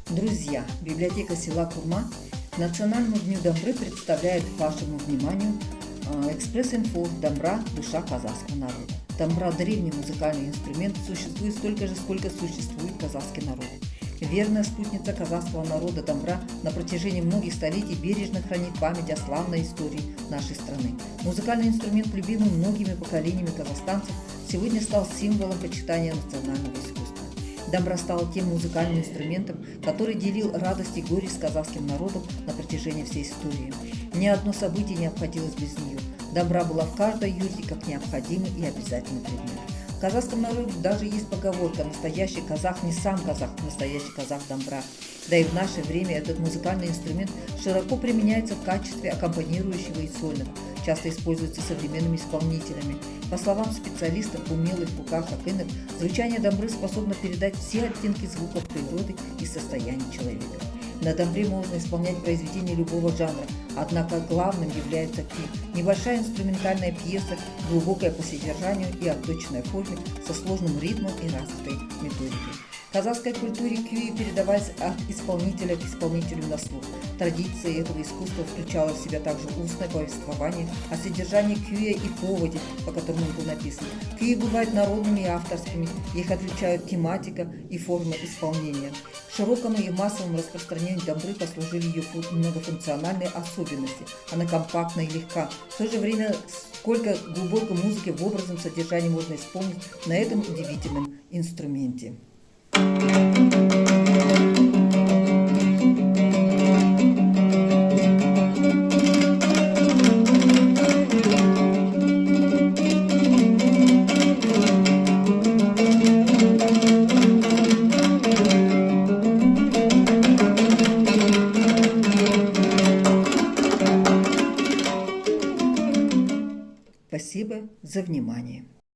Друзья, библиотека села Курма к Национальному дню Домбры представляет вашему вниманию экспресс-инфо «Домбра. Душа казахского народа». Домбра – древний музыкальный инструмент, существует столько же, сколько существует казахский народ. Верная спутница казахского народа Домбра на протяжении многих столетий бережно хранит память о славной истории нашей страны. Музыкальный инструмент, любимый многими поколениями казахстанцев, сегодня стал символом почитания национального искусства. Домбра стала тем музыкальным инструментом, который делил радость и горе с казахским народом на протяжении всей истории. Ни одно событие не обходилось без нее. Домбра была в каждой юрте как необходимый и обязательный предмет. В казахском народе даже есть поговорка «настоящий казах не сам казах, настоящий казах Домбра». Да и в наше время этот музыкальный инструмент широко применяется в качестве аккомпанирующего и сольного, часто используется современными исполнителями. По словам специалистов, умелых в руках акынов, звучание домбры способно передать все оттенки звуков природы и состояния человека. На домбре можно исполнять произведения любого жанра, однако главным является кюй – небольшая инструментальная пьеса, глубокая по содержанию и отточенной форме, со сложным ритмом и развитой методикой. В казахской культуре кюи передавались от исполнителя к исполнителю на слух. Традиция этого искусства включала в себя также устное повествование о содержании кюя и поводе, по которому он был написан. Кюи бывают народными и авторскими, их отличают тематика и форма исполнения. Широкому и массовому распространению домбры послужили ее многофункциональные особенности. Она компактна и легка. В то же время, сколько глубокой музыки в образном содержании можно исполнить на этом удивительном инструменте. Спасибо за внимание.